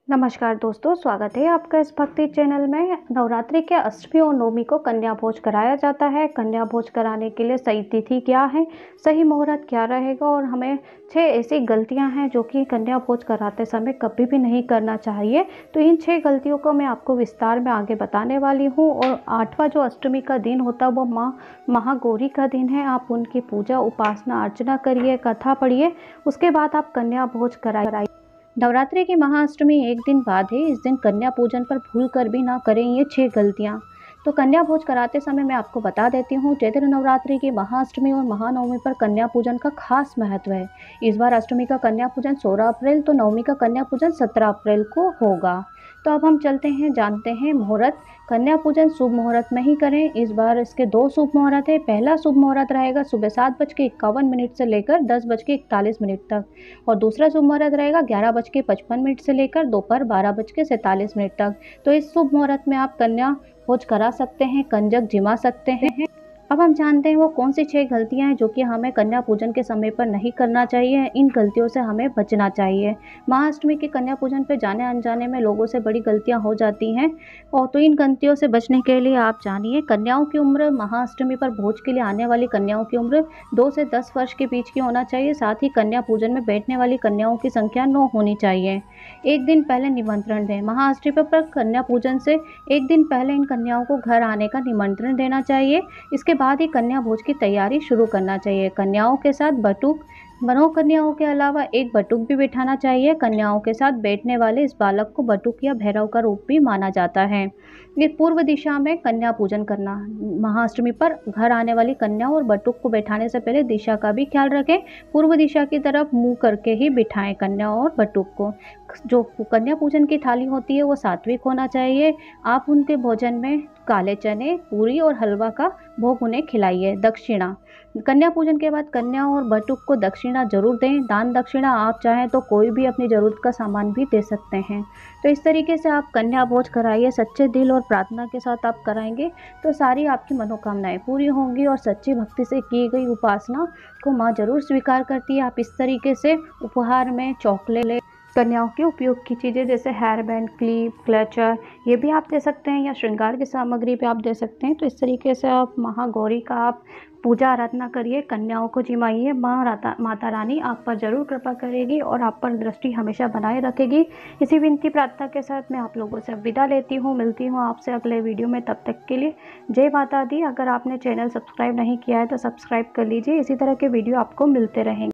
नमस्कार दोस्तों, स्वागत है आपका इस भक्ति चैनल में। नवरात्रि के अष्टमी और नवमी को कन्या भोज कराया जाता है। कन्या भोज कराने के लिए सही तिथि क्या है, सही मुहूर्त क्या रहेगा और हमें 6 ऐसी गलतियां हैं जो कि कन्या भोज कराते समय कभी भी नहीं करना चाहिए। तो इन 6 गलतियों को मैं आपको विस्तार में आगे बताने वाली हूँ। और 8वां जो अष्टमी का दिन होता है वो माँ महागौरी का दिन है। आप उनकी पूजा उपासना अर्चना करिए, कथा पढ़िए, उसके बाद आप कन्या भोज कराइए। नवरात्रि की महाअष्टमी एक दिन बाद है। इस दिन कन्या पूजन पर भूल कर भी ना करें ये 6 गलतियां। तो कन्या भोज कराते समय मैं आपको बता देती हूँ, चैत्र नवरात्रि की महाअष्टमी और महानवमी पर कन्या पूजन का खास महत्व है। इस बार अष्टमी का कन्या पूजन 16 अप्रैल तो नवमी का कन्या पूजन 17 अप्रैल को होगा। तो अब हम चलते हैं, जानते हैं मुहूर्त। कन्या पूजन शुभ मुहूर्त में ही करें। इस बार इसके 2 शुभ मुहूर्त है। पहला शुभ मुहूर्त रहेगा सुबह 7:51 से लेकर 10:41 तक और दूसरा शुभ मुहूर्त रहेगा 11:55 से लेकर दोपहर 12:47 तक। तो इस शुभ मुहूर्त में आप कन्या भोज करा सकते हैं, कंजक जिमा सकते हैं। अब हम जानते हैं वो कौन सी 6 गलतियां हैं जो कि हमें कन्या पूजन के समय पर नहीं करना चाहिए। इन गलतियों से हमें बचना चाहिए। महाअष्टमी के कन्या पूजन पे जाने अनजाने में लोगों से बड़ी गलतियां हो जाती हैं। और तो इन गलतियों से बचने के लिए आप जानिए, कन्याओं की उम्र महाअष्टमी पर भोज के लिए आने वाली कन्याओं की उम्र 2 से 10 वर्ष के बीच की होना चाहिए। साथ ही कन्या पूजन में बैठने वाली कन्याओं की संख्या 9 होनी चाहिए। एक दिन पहले निमंत्रण दें। महाअष्टमी पर कन्या पूजन से एक दिन पहले इन कन्याओं को घर आने का निमंत्रण देना चाहिए। इसके बाद ही कन्या भोज की तैयारी शुरू करना चाहिए। कन्याओं के साथ बटुक, मनोह कन्याओं के अलावा एक बटुक भी बिठाना चाहिए। कन्याओं के साथ बैठने वाले इस बालक को बटुक या भैरव का रूप भी माना जाता है। ये पूर्व दिशा में कन्या पूजन करना। महाअष्टमी पर घर आने वाली कन्या और बटुक को बैठाने से पहले दिशा का भी ख्याल रखें। पूर्व दिशा की तरफ मुंह करके ही बिठाएं कन्या और बटुक को। जो कन्या पूजन की थाली होती है वो सात्विक होना चाहिए। आप उनके भोजन में काले चने, पूरी और हलवा का भोग उन्हें खिलाइए। दक्षिणा। कन्या पूजन के बाद कन्या और बटुक को दक्षिणा जरूर दें। दान दक्षिणा आप चाहें तो कोई भी अपनी ज़रूरत का सामान भी दे सकते हैं। तो इस तरीके से आप कन्या भोज कराइए। सच्चे दिल और प्रार्थना के साथ आप कराएंगे तो सारी आपकी मनोकामनाएं पूरी होंगी और सच्ची भक्ति से की गई उपासना को माँ जरूर स्वीकार करती है। आप इस तरीके से उपहार में चॉकलेट, कन्याओं के उपयोग की चीज़ें जैसे हेयर बैंड, क्लिप, क्लचर, ये भी आप दे सकते हैं या श्रृंगार की सामग्री भी आप दे सकते हैं। तो इस तरीके से आप महागौरी का आप पूजा आराधना करिए, कन्याओं को जिमाइए। माता रानी आप पर जरूर कृपा करेगी और आप पर दृष्टि हमेशा बनाए रखेगी। इसी विनती प्रार्थना के साथ मैं आप लोगों से विदा लेती हूँ। मिलती हूँ आपसे अगले वीडियो में। तब तक के लिए जय माता दी। अगर आपने चैनल सब्सक्राइब नहीं किया है तो सब्सक्राइब कर लीजिए। इसी तरह के वीडियो आपको मिलते रहेंगे।